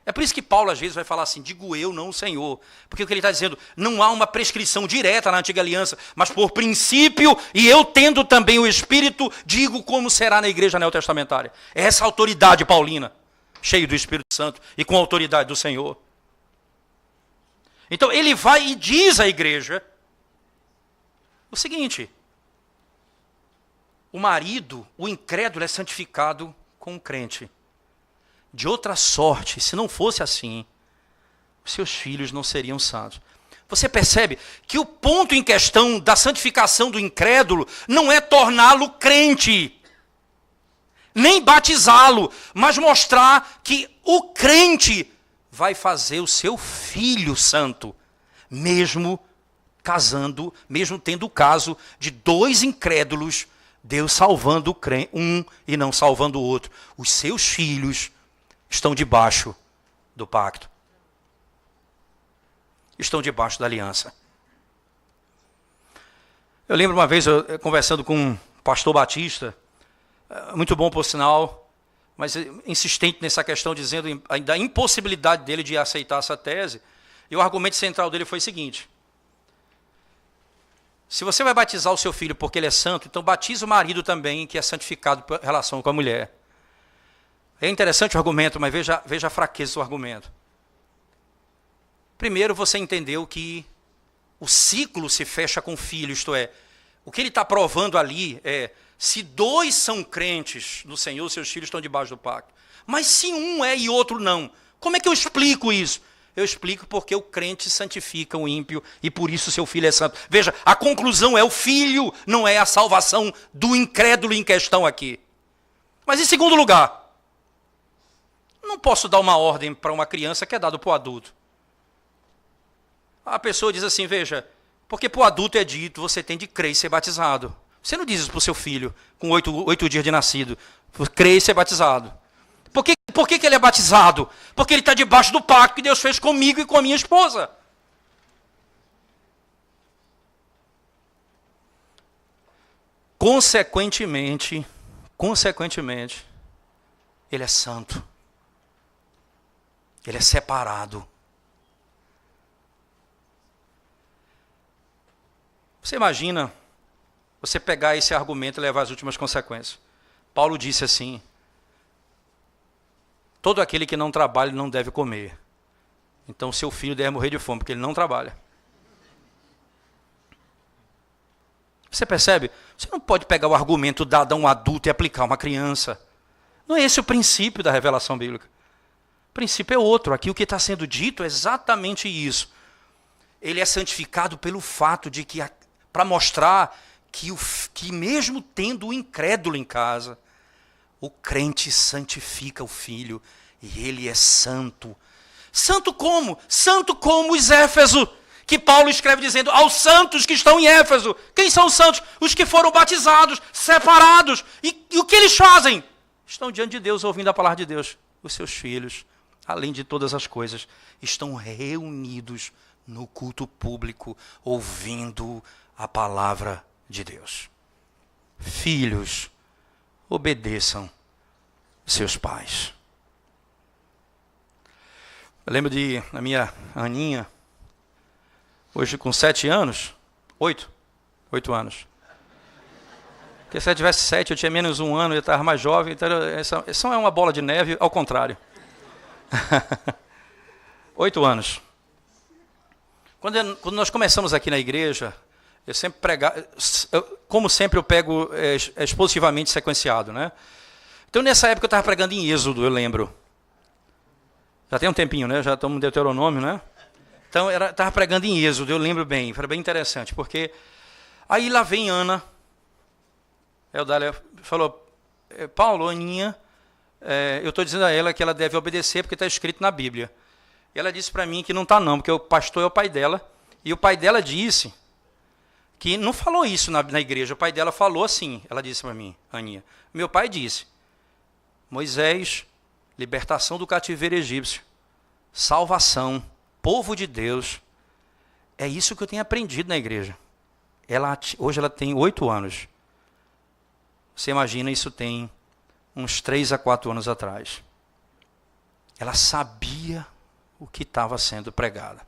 É por isso que Paulo às vezes vai falar assim, digo eu, não o Senhor. Porque o que ele está dizendo, não há uma prescrição direta na Antiga Aliança, mas por princípio, e eu tendo também o Espírito, digo como será na igreja neotestamentária. É essa autoridade paulina, cheio do Espírito Santo e com a autoridade do Senhor. Então ele vai e diz à igreja o seguinte, o marido, o incrédulo é santificado com o crente. De outra sorte, se não fosse assim, seus filhos não seriam santos. Você percebe que o ponto em questão da santificação do incrédulo não é torná-lo crente, nem batizá-lo, mas mostrar que o crente vai fazer o seu filho santo, mesmo casando, mesmo tendo o caso de dois incrédulos, Deus salvando um e não salvando o outro. Os seus filhos estão debaixo do pacto. Estão debaixo da aliança. Eu lembro uma vez, eu conversando com um pastor batista, muito bom por sinal, mas insistente nessa questão, dizendo da impossibilidade dele de aceitar essa tese. E o argumento central dele foi o seguinte: se você vai batizar o seu filho porque ele é santo, então batiza o marido também, que é santificado por relação com a mulher. É interessante o argumento, mas veja a fraqueza do argumento. Primeiro, você entendeu que o ciclo se fecha com o filho, isto é, o que ele está provando ali é, se dois são crentes no Senhor, seus filhos estão debaixo do pacto. Mas se um é e outro não, como é que eu explico isso? Eu explico porque o crente santifica o ímpio e por isso seu filho é santo. Veja, a conclusão é o filho, não é a salvação do incrédulo em questão aqui. Mas em segundo lugar, Não posso dar uma ordem para uma criança que é dado para o adulto. A pessoa diz assim, veja, porque para o adulto é dito, você tem de crer e ser batizado. Você não diz isso para o seu filho, com 8 dias de nascido, crer e ser batizado. Por que ele é batizado? Porque ele está debaixo do pacto que Deus fez comigo e com a minha esposa. Consequentemente, ele é santo. Ele é separado. Você imagina você pegar esse argumento e levar as últimas consequências. Paulo disse assim, todo aquele que não trabalha não deve comer. Então seu filho deve morrer de fome, porque ele não trabalha. Você percebe? Você não pode pegar o argumento dado a um adulto e aplicar a uma criança. Não é esse o princípio da revelação bíblica. O princípio é outro. Aqui o que está sendo dito é exatamente isso. Ele é santificado pelo fato de que, para mostrar que mesmo tendo o incrédulo em casa, o crente santifica o filho e ele é santo. Santo como? Santo como os Éfesos, que Paulo escreve dizendo aos santos que estão em Éfeso. Quem são os santos? Os que foram batizados, separados. E o que eles fazem? Estão diante de Deus, ouvindo a palavra de Deus. Os seus filhos, além de todas as coisas, estão reunidos no culto público, ouvindo a palavra de Deus. Filhos, obedeçam seus pais. Eu lembro de a minha Aninha, hoje com 7 anos, 8 anos. Porque se ela tivesse 7, eu tinha menos 1 ano, eu estava mais jovem, então essa é uma bola de neve, ao contrário. 8 anos. Quando nós começamos aqui na igreja, eu sempre pregava, como sempre eu pego expositivamente sequenciado, né? Então nessa época eu estava pregando em Êxodo, eu lembro. Já tem um tempinho, né? Já estamos no Deuteronômio, né? Então estava pregando em Êxodo, eu lembro bem, foi bem interessante, porque aí lá vem Ana, Eudália falou, Paulo, Aninha, eu estou dizendo a ela que ela deve obedecer porque está escrito na Bíblia. E ela disse para mim que não está não, porque o pastor é o pai dela, e o pai dela disse que não falou isso na igreja, o pai dela falou assim, ela disse para mim, Aninha, meu pai disse, Moisés, libertação do cativeiro egípcio, salvação, povo de Deus, é isso que eu tenho aprendido na igreja. Hoje ela tem 8 anos. Você imagina, isso tem uns 3 a 4 anos atrás. Ela sabia o que estava sendo pregado.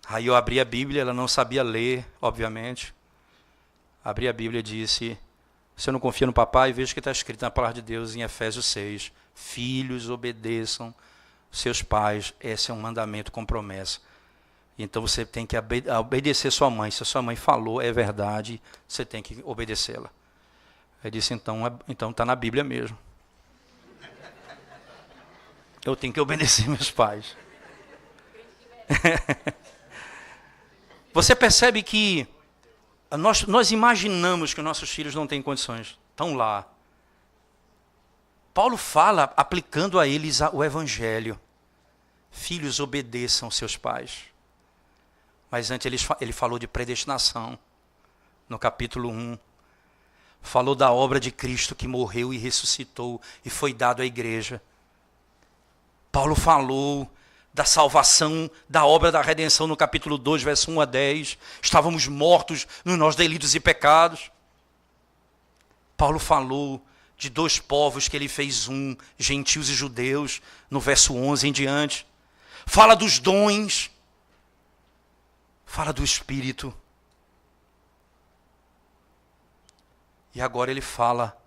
Aí eu abri a Bíblia, ela não sabia ler, obviamente. Abri a Bíblia e disse, você não confia no papai? Veja que está escrito na palavra de Deus em Efésios 6. Filhos, obedeçam seus pais. Esse é um mandamento com promessa. Então você tem que obedecer sua mãe. Se a sua mãe falou, é verdade, você tem que obedecê-la. Eu disse, então está na Bíblia mesmo. Eu tenho que obedecer meus pais. Você percebe que nós imaginamos que nossos filhos não têm condições. Estão lá. Paulo fala, aplicando a eles o evangelho. Filhos, obedeçam seus pais. Mas antes ele falou de predestinação. No capítulo 1. Falou da obra de Cristo que morreu e ressuscitou e foi dado à igreja. Paulo falou da salvação, da obra da redenção no capítulo 2, verso 1 a 10. Estávamos mortos nos nossos delitos e pecados. Paulo falou de 2 povos que ele fez um, gentios e judeus, no verso 11 em diante. Fala dos dons. Fala do Espírito. E agora ele fala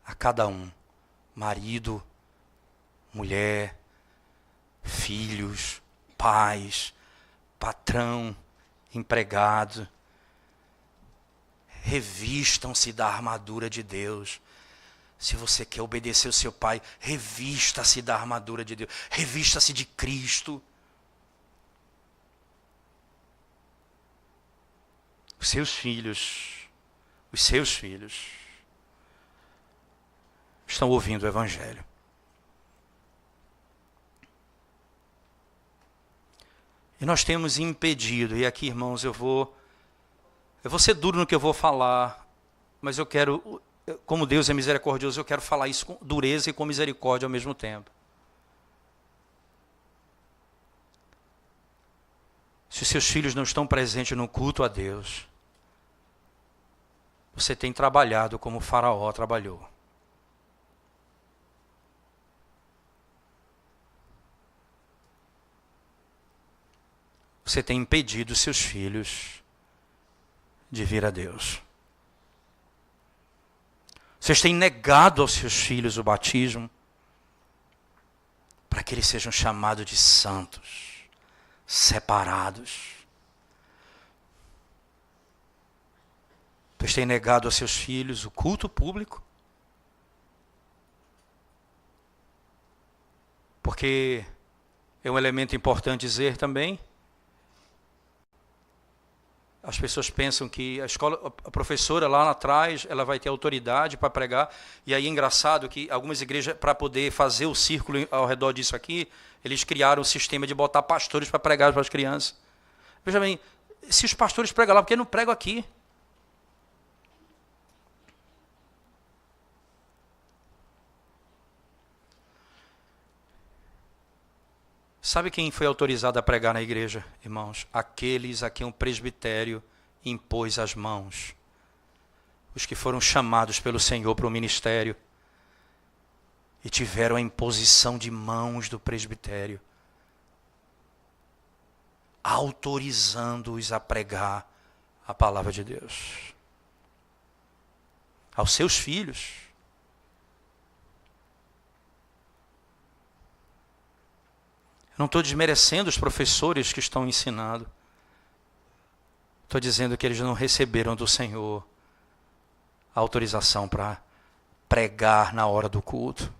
a cada um. Marido, mulher, filhos, pais, patrão, empregado. Revistam-se da armadura de Deus. Se você quer obedecer o seu pai, revista-se da armadura de Deus. Revista-se de Cristo. Os seus filhos estão ouvindo o Evangelho. E nós temos impedido, e aqui, irmãos, eu vou ser duro no que eu vou falar, mas eu quero, como Deus é misericordioso, eu quero falar isso com dureza e com misericórdia ao mesmo tempo. Se os seus filhos não estão presentes no culto a Deus, você tem trabalhado como o Faraó trabalhou. Você tem impedido seus filhos de vir a Deus. Vocês têm negado aos seus filhos o batismo para que eles sejam chamados de santos, separados. Vocês têm negado aos seus filhos o culto público, porque é um elemento importante dizer também. As pessoas pensam que a professora lá atrás, ela vai ter autoridade para pregar. E aí é engraçado que algumas igrejas, para poder fazer o círculo ao redor disso aqui, eles criaram um sistema de botar pastores para pregar para as crianças. Veja bem, se os pastores pregam lá, por que não pregam aqui? Sabe quem foi autorizado a pregar na igreja, irmãos? Aqueles a quem o presbitério impôs as mãos. Os que foram chamados pelo Senhor para o ministério e tiveram a imposição de mãos do presbitério, autorizando-os a pregar a palavra de Deus aos seus filhos. Não estou desmerecendo os professores que estão ensinando. Estou dizendo que eles não receberam do Senhor a autorização para pregar na hora do culto.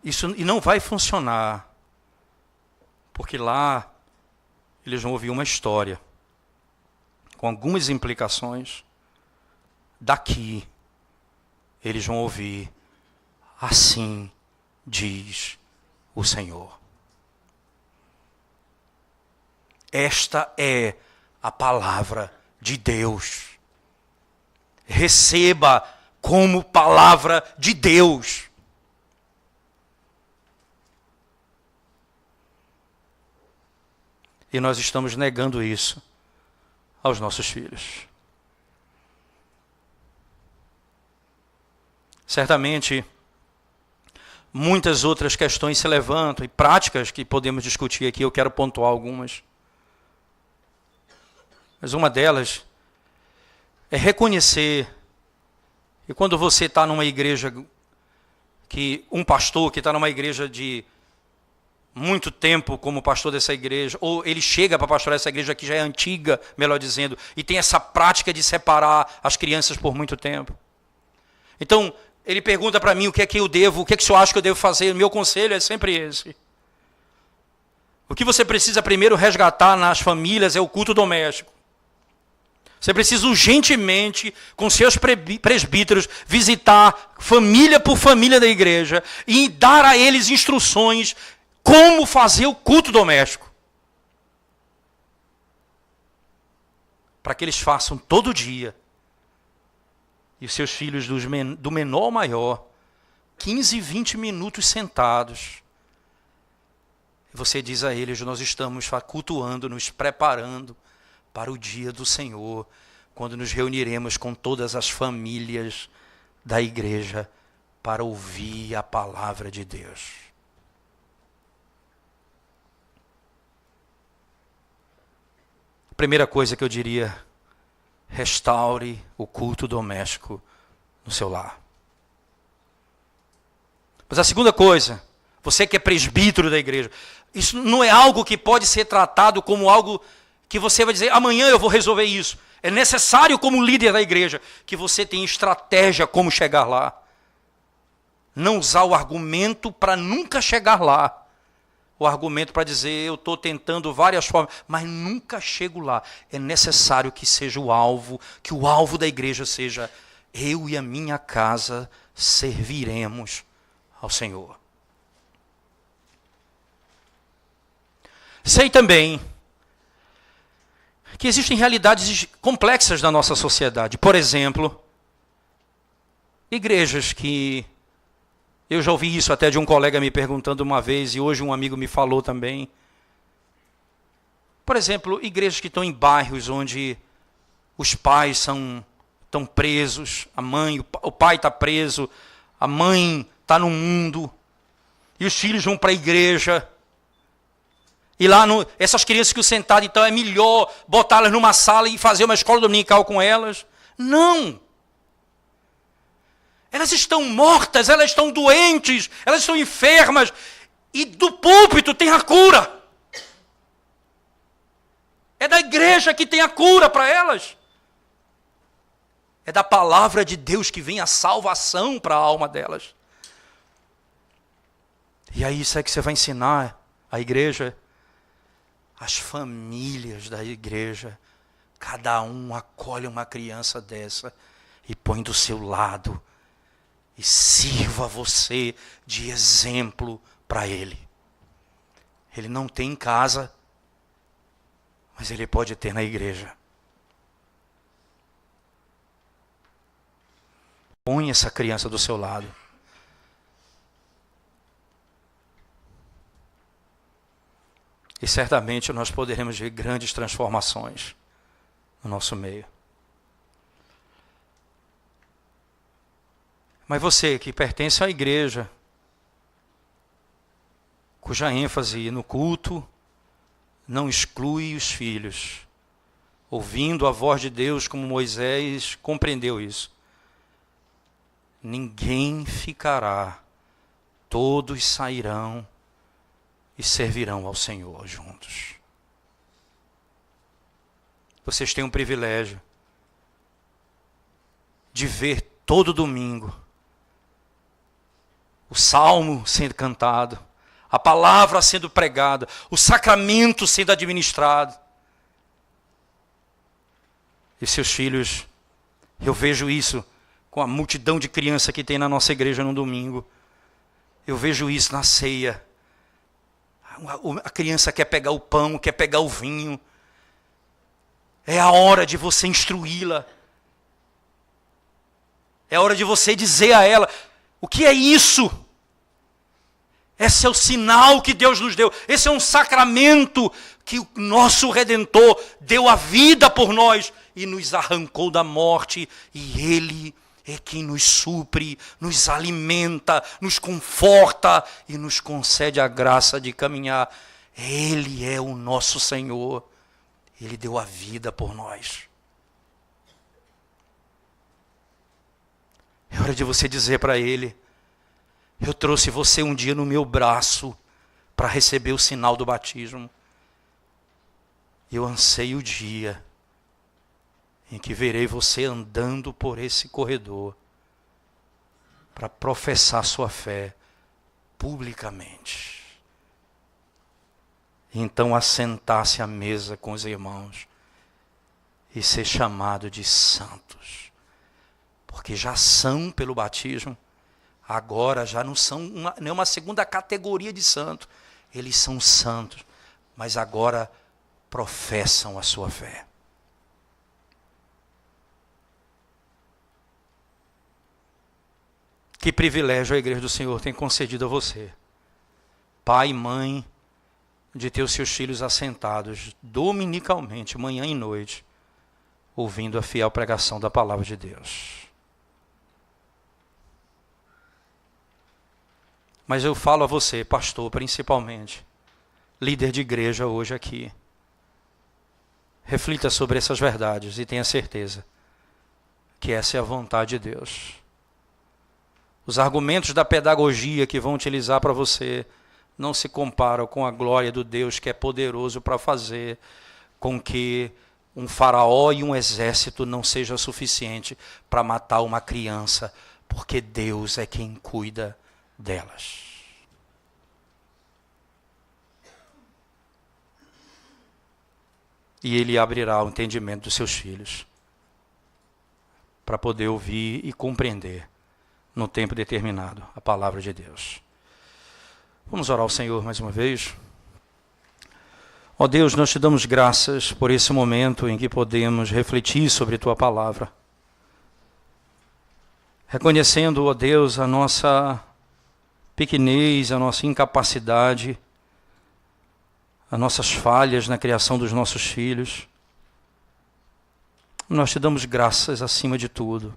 Isso e não vai funcionar, porque lá eles vão ouvir uma história com algumas implicações. Daqui eles vão ouvir: assim diz o Senhor. Esta é a palavra de Deus. Receba como palavra de Deus. E nós estamos negando isso aos nossos filhos. Certamente, muitas outras questões se levantam e práticas que podemos discutir aqui, eu quero pontuar algumas. Mas uma delas é reconhecer que quando você está numa igreja, que um pastor que está numa igreja de muito tempo como pastor dessa igreja, ou ele chega para pastorear essa igreja que já é antiga, melhor dizendo, e tem essa prática de separar as crianças por muito tempo. Então, ele pergunta para mim o que é que eu devo, o que é que o senhor acha que eu devo fazer. O meu conselho é sempre esse. O que você precisa primeiro resgatar nas famílias é o culto doméstico. Você precisa urgentemente, com seus presbíteros, visitar família por família da igreja e dar a eles instruções como fazer o culto doméstico. Para que eles façam todo dia. E os seus filhos, do menor ao maior, 15, 20 minutos sentados. E você diz a eles: nós estamos cultuando, nos preparando para o dia do Senhor, quando nos reuniremos com todas as famílias da igreja para ouvir a palavra de Deus. A primeira coisa que eu diria: restaure o culto doméstico no seu lar. Mas a segunda coisa, você que é presbítero da igreja, isso não é algo que pode ser tratado como algo que você vai dizer: amanhã eu vou resolver isso. É necessário, como líder da igreja, que você tenha estratégia como chegar lá. Não usar o argumento para nunca chegar lá, o argumento para dizer eu estou tentando várias formas, mas nunca chego lá. É necessário que seja o alvo, que o alvo da igreja seja eu e a minha casa serviremos ao Senhor. Sei também que existem realidades complexas na nossa sociedade. Por exemplo, igrejas que... Eu já ouvi isso até de um colega me perguntando uma vez, e hoje um amigo me falou também. Por exemplo, igrejas que estão em bairros onde os pais estão presos, a mãe, o pai está preso, a mãe está no mundo, e os filhos vão para a igreja. E lá, essas crianças que sentadas, então é melhor botá-las numa sala e fazer uma escola dominical com elas. Não! Elas estão mortas, elas estão doentes, elas estão enfermas. E do púlpito tem a cura. É da igreja que tem a cura para elas. É da palavra de Deus que vem a salvação para a alma delas. E aí isso é que você vai ensinar à igreja. As famílias da igreja, cada um acolhe uma criança dessa e põe do seu lado. E sirva você de exemplo para ele. Ele não tem em casa, mas ele pode ter na igreja. Põe essa criança do seu lado. E certamente nós poderemos ver grandes transformações no nosso meio. Mas você que pertence à igreja, cuja ênfase no culto não exclui os filhos, ouvindo a voz de Deus como Moisés compreendeu isso. Ninguém ficará, todos sairão e servirão ao Senhor juntos. Vocês têm um privilégio de ver todo domingo o salmo sendo cantado, a palavra sendo pregada, o sacramento sendo administrado. E seus filhos, eu vejo isso com a multidão de crianças que tem na nossa igreja no domingo. Eu vejo isso na ceia. A criança quer pegar o pão, quer pegar o vinho. É a hora de você instruí-la. É a hora de você dizer a ela: o que é isso? Esse é o sinal que Deus nos deu. Esse é um sacramento que o nosso Redentor deu a vida por nós e nos arrancou da morte. E Ele é quem nos supre, nos alimenta, nos conforta e nos concede a graça de caminhar. Ele é o nosso Senhor. Ele deu a vida por nós. É hora de você dizer para Ele: eu trouxe você um dia no meu braço para receber o sinal do batismo. Eu anseio o dia em que verei você andando por esse corredor para professar sua fé publicamente. E então assentar-se à mesa com os irmãos e ser chamado de santos. Porque já são pelo batismo. Agora já não são nenhuma segunda categoria de santo. Eles são santos, mas agora professam a sua fé. Que privilégio a igreja do Senhor tem concedido a você, pai e mãe, de ter os seus filhos assentados dominicalmente, manhã e noite, ouvindo a fiel pregação da palavra de Deus. Mas eu falo a você, pastor, principalmente, líder de igreja hoje aqui. Reflita sobre essas verdades e tenha certeza que essa é a vontade de Deus. Os argumentos da pedagogia que vão utilizar para você não se comparam com a glória do Deus que é poderoso para fazer com que um faraó e um exército não seja suficiente para matar uma criança, porque Deus é quem cuida delas. e Ele abrirá o entendimento dos seus filhos para poder ouvir e compreender no tempo determinado a palavra de Deus. Vamos orar ao Senhor mais uma vez. Ó Deus, nós te damos graças por esse momento em que podemos refletir sobre Tua palavra. Reconhecendo, ó Deus, a nossa pequenez, a nossa incapacidade, as nossas falhas na criação dos nossos filhos. Nós te damos graças acima de tudo,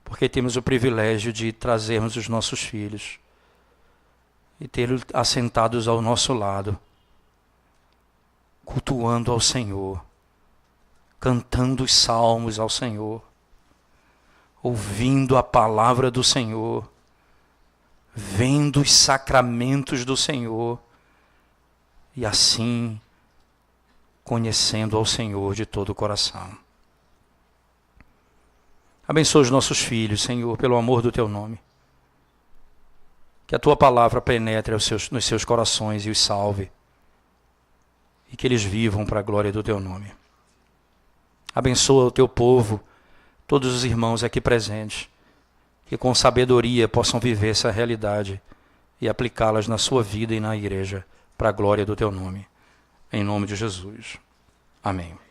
porque temos o privilégio de trazermos os nossos filhos e tê-los assentados ao nosso lado, cultuando ao Senhor, cantando os salmos ao Senhor, ouvindo a palavra do Senhor, vendo os sacramentos do Senhor e assim conhecendo ao Senhor de todo o coração. Abençoa os nossos filhos, Senhor, pelo amor do Teu nome. Que a Tua palavra penetre nos seus corações e os salve. E que eles vivam para a glória do Teu nome. Abençoa o Teu povo, todos os irmãos aqui presentes, que com sabedoria possam viver essa realidade e aplicá-las na sua vida e na igreja, para a glória do Teu nome. Em nome de Jesus. Amém.